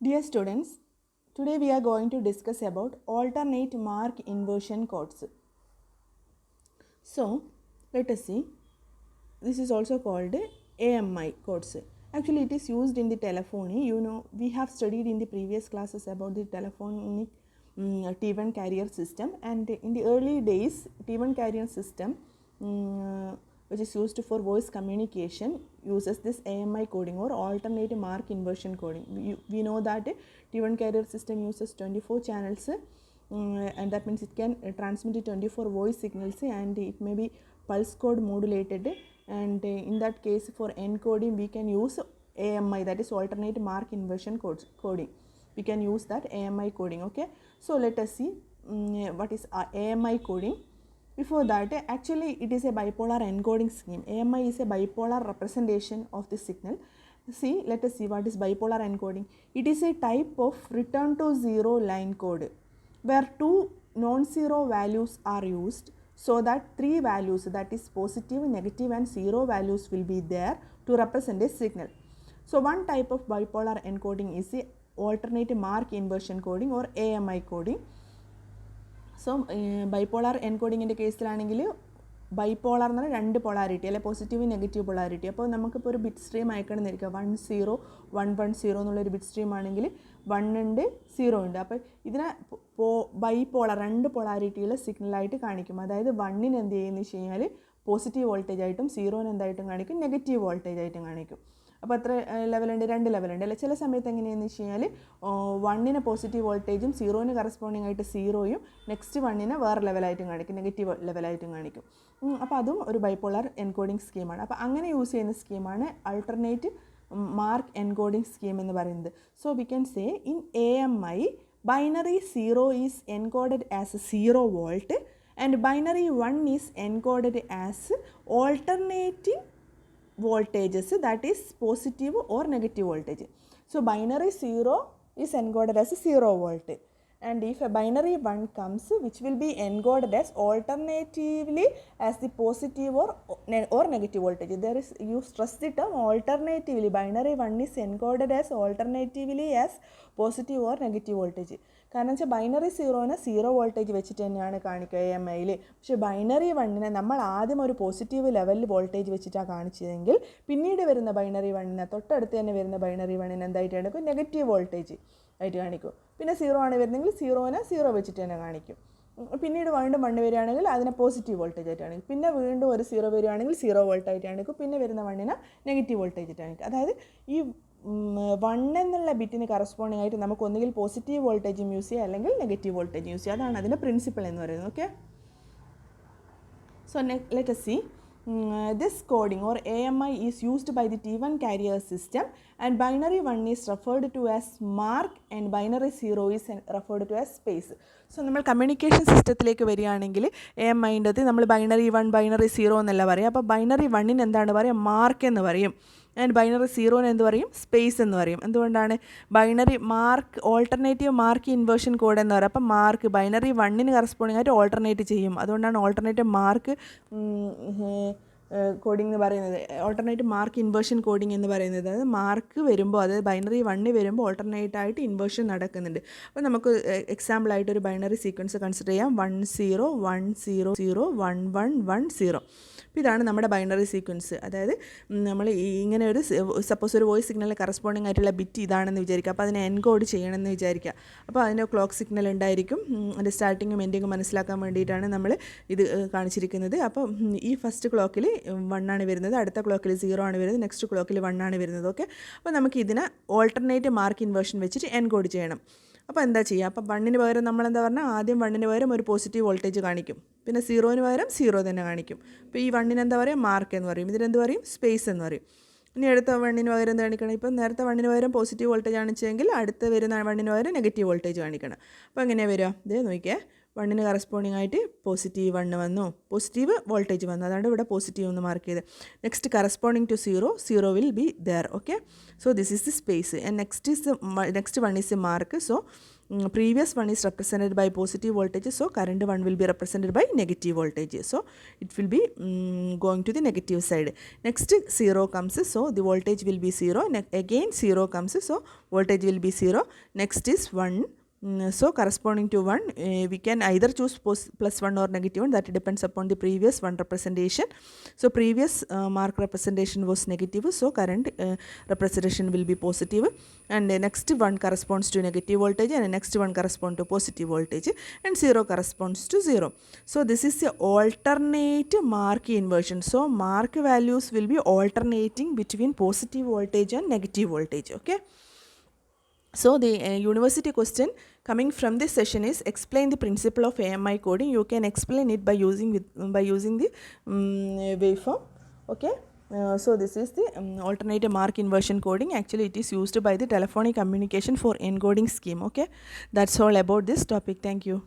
Dear students, today we are going to discuss about alternate mark inversion codes. So, let us see. This is also called AMI codes. Actually, it is used in the telephony. You know, we have studied in the previous classes about the telephonic T1 carrier system, and in the early days, T1 carrier system which is used for voice communication uses this AMI coding or alternate mark inversion coding. We know that T1 carrier system uses 24 channels and that means it can transmit 24 voice signals and it may be pulse code modulated, and in that case for encoding we can use AMI, that is alternate mark inversion coding. We can use that AMI coding. Okay, so let us see what is AMI coding. Before that, actually it is a bipolar encoding scheme. AMI is a bipolar representation of the signal. See, let us see what is bipolar encoding. It is a type of return to zero line code where two non-zero values are used so that three values, that is positive, negative and zero values will be there to represent a signal. So one type of bipolar encoding is the alternate mark inversion coding or AMI coding. So bipolar എൻകോഡിങ്ങിൻ്റെ കേസിലാണെങ്കിൽ bipolar എന്ന് പറഞ്ഞാൽ രണ്ട് polarity അല്ലെ positive negative polarity. അപ്പോൾ നമുക്കിപ്പോൾ ഒരു bit stream അയക്കണമെന്നിരിക്കുക 10110 എന്നുള്ളൊരു ബിറ്റ് സ്ട്രീം ആണെങ്കിൽ 1 ഉണ്ട് 0 ഉണ്ട്. അപ്പോൾ ഇതിനെ ബൈപ്പോളർ രണ്ട് പൊളാരിറ്റികൾ സിഗ്നലായിട്ട് കാണിക്കും. അതായത് 1ന് എന്ത് ചെയ്യുമെന്ന് വെച്ച് കഴിഞ്ഞാൽ പോസിറ്റീവ് വോൾട്ടേജ് ആയിട്ടും 0ന് എന്തായിട്ടും കാണിക്കും, നെഗറ്റീവ് വോൾട്ടേജ് ആയിട്ടും കാണിക്കും. അപ്പോൾ എത്ര ലെവലുണ്ട്? രണ്ട് ലെവലുണ്ട് അല്ലെ. ചില സമയത്ത് എങ്ങനെയാണെന്ന് വെച്ച് കഴിഞ്ഞാൽ 1ന് പോസിറ്റീവ് വോൾട്ടേജും 0ന് കറസ്പോണ്ടിങ് ആയിട്ട് 0യും നെക്സ്റ്റ് 1ന് വേറെ ലെവലായിട്ടും കാണിക്കും, നെഗറ്റീവ് ലെവലായിട്ടും കാണിക്കും. അപ്പോൾ അതും ഒരു ബൈപ്പോളാർ എൻകോഡിങ് സ്കീമാണ്. അപ്പോൾ അങ്ങനെ യൂസ് ചെയ്യുന്ന സ്കീമാണ് ആൾട്ടർനേറ്റ് മാർക്ക് എൻകോഡിങ് സ്കീം എന്ന് പറയുന്നത്. So we can say in AMI binary 0 is encoded as 0 volt and binary 1 is encoded as alternating voltages, that is positive or negative voltage. So binary 0 is encoded as 0 volt, and if a binary 1 comes, which will be encoded as alternatively as the positive or negative voltage. There is, you stress the term alternatively. Binary 1 is encoded as alternatively as positive or negative voltage. കാരണം വെച്ചാൽ binary 0നെ 0 voltage വെച്ചിട്ട് തന്നെയാണ് കാണിക്കുക AMIയിൽ. പക്ഷേ binary 1നെ നമ്മൾ ആദ്യം ഒരു positive ലെവലിൽ വോൾട്ടേജ് വെച്ചിട്ടാണ് കാണിച്ചതെങ്കിൽ പിന്നീട് വരുന്ന ബൈനറി 1നെ, തൊട്ടടുത്ത് തന്നെ വരുന്ന ബൈനറി 1നെ എന്തായിട്ട് കാണിക്കും? നെഗറ്റീവ് വോൾട്ടേജ് ആയിട്ട് കാണിക്കും. പിന്നെ 0 ആണ് വരുന്നതെങ്കിൽ 0നെ 0 വെച്ചിട്ട് തന്നെ കാണിക്കും. പിന്നീട് വീണ്ടും 1 വരികയാണെങ്കിൽ അതിനെ പോസിറ്റീവ് വോൾട്ടേജ് ആയിട്ട് കാണിക്കും. പിന്നെ വീണ്ടും ഒരു 0 വരികയാണെങ്കിൽ 0 വോൾട്ട് ആയിട്ട് കാണിക്കും. പിന്നെ വരുന്ന 1നെ നെഗറ്റീവ് വോൾട്ടേജ് ആയിട്ട് കാണിക്കും. അതായത് ഈ 1 എന്നുള്ള ബിറ്റിന് കറസ്പോണ്ടിങ് ആയിട്ട് നമുക്ക് ഒന്നുകിൽ പോസിറ്റീവ് വോൾട്ടേജും യൂസ് ചെയ്യാം അല്ലെങ്കിൽ നെഗറ്റീവ് വോൾട്ടേജ് യൂസ് ചെയ്യാം. അതാണ് അതിൻ്റെ പ്രിൻസിപ്പിൾ എന്ന് പറയുന്നത്. Okay, so let us see. This coding or AMI is used by the T1 carrier system, and binary 1 is referred to as mark and binary 0 is referred to as space. So നമ്മൾ communication സിസ്റ്റത്തിലേക്ക് വരികയാണെങ്കിൽ AMIൻ്റെ നമ്മൾ binary 1 binary 0 എന്നല്ല പറയും. അപ്പോൾ binary 1ന് എന്താണ് പറയുക? Mark എന്ന് പറയും. ആൻഡ് ബൈനറി 0ന് എന്ത് പറയും? സ്പേസ് എന്ന് പറയും. എന്തുകൊണ്ടാണ്? Binary mark alternative mark inversion code എന്ന് പറയുക. അപ്പം മാർക്ക് ബൈനറി 1ന് കറസ്പോണ്ടിങ് ആയിട്ട് ഓൾട്ടർനേറ്റ് ചെയ്യും. അതുകൊണ്ടാണ് ഓൾട്ടർനേറ്റീവ് മാർക്ക് കോഡിംഗ് എന്ന് പറയുന്നത്, ഓൾട്ടർനേറ്റീവ് മാർക്ക് ഇൻവേർഷൻ കോഡിംഗ് എന്ന് പറയുന്നത്. അതായത് മാർക്ക് വരുമ്പോൾ, അതായത് ബൈനറി 1 വരുമ്പോൾ ഓൾട്ടർനേറ്റ് ആയിട്ട് ഇൻവേർഷൻ നടക്കുന്നുണ്ട്. അപ്പോൾ നമുക്ക് എക്സാമ്പിളായിട്ട് ഒരു ബൈനറി സീക്വൻസ് കൺസിഡർ ചെയ്യാം. 10 100 1110. അപ്പോൾ ഇതാണ് നമ്മുടെ ബൈനറി സീക്വൻസ്. അതായത് നമ്മൾ ഇങ്ങനെ ഒരു സപ്പോസ് ഒരു വോയിസ് സിഗ്നലിന് കറസ്പോണ്ടിങ് ആയിട്ടുള്ള ബിറ്റ് ഇതാണെന്ന് വിചാരിക്കുക. അപ്പോൾ അതിനെ എൻകോഡ് ചെയ്യണമെന്ന് വിചാരിക്കുക. അപ്പോൾ അതിൻ്റെ ക്ലോക്ക് സിഗ്നൽ ഉണ്ടായിരിക്കും. അതിൻ്റെ സ്റ്റാർട്ടിങ്ങും എൻഡിങ്ങും മനസ്സിലാക്കാൻ വേണ്ടിയിട്ടാണ് നമ്മൾ ഇത് കാണിച്ചിരിക്കുന്നത്. അപ്പോൾ ഈ ഫസ്റ്റ് ക്ലോക്കിൽ 1 ആണ് വരുന്നത്, അടുത്ത ക്ലോക്കിൽ 0 ആണ് വരുന്നത്, നെക്സ്റ്റ് ക്ലോക്കിൽ 1 ആണ് വരുന്നത്. ഓക്കെ, അപ്പോൾ നമുക്ക് ഇതിനെ ഓൾട്ടർനേറ്റ് മാർക്ക് ഇൻവേർഷൻ വെച്ചിട്ട് എൻകോഡ് ചെയ്യണം. അപ്പോൾ എന്താ ചെയ്യുക? അപ്പോൾ 1ന് പകരം നമ്മളെന്താ പറഞ്ഞാൽ ആദ്യം 1ന് പകരം ഒരു പോസിറ്റീവ് വോൾട്ടേജ് കാണിക്കും, പിന്നെ 0ന് പകരം 0 തന്നെ കാണിക്കും. അപ്പോൾ ഈ 1ന് എന്താ പറയുക? മാർക്ക് എന്ന് പറയും. ഇതിനെന്ത് പറയും? സ്പേസ് എന്ന് പറയും. ഇനി അടുത്ത 1ന് പകരം എന്ത് കാണിക്കണം? ഇപ്പം നേരത്തെ 1ന് പകരം പോസിറ്റീവ് വോൾട്ടേജ് കാണിച്ചെങ്കിൽ അടുത്ത വരുന്ന 1ന് പകരം നെഗറ്റീവ് വോൾട്ടേജ് കാണിക്കണം. അപ്പോൾ എങ്ങനെയാണ് വരിക? ഇത് നോക്കിയേ, 1ന് കറസ്പോണ്ടിങ് ആയിട്ട് പോസിറ്റീവ് 1 വന്നു, പോസിറ്റീവ് വോൾട്ടേജ് വന്നു, അതാണ് ഇവിടെ പോസിറ്റീവ് എന്ന് മാർക്ക് ചെയ്ത്. Next corresponding to 0 will be there. Okay, so this is the space and next one is the mark. So previous one is represented by positive voltage, so current one will be represented by negative voltage, so it will be going to the negative side. Next 0 comes, so the voltage will be 0. Again 0 comes, so voltage will be 0. Next is 1. So corresponding to 1, we can either choose plus 1 or negative 1, that depends upon the previous one representation. So previous mark representation was negative, so current representation will be positive, and next one corresponds to negative voltage and next one corresponds to positive voltage, and 0 corresponds to 0. So this is the alternate mark inversion. So mark values will be alternating between positive voltage and negative voltage. Okay, so the university question coming from this session is explain the principle of AMI coding. You can explain it by using the waveform. Okay, so this is the alternate mark inversion coding. Actually it is used by the telephonic communication for encoding scheme. Okay, that's all about this topic. Thank you.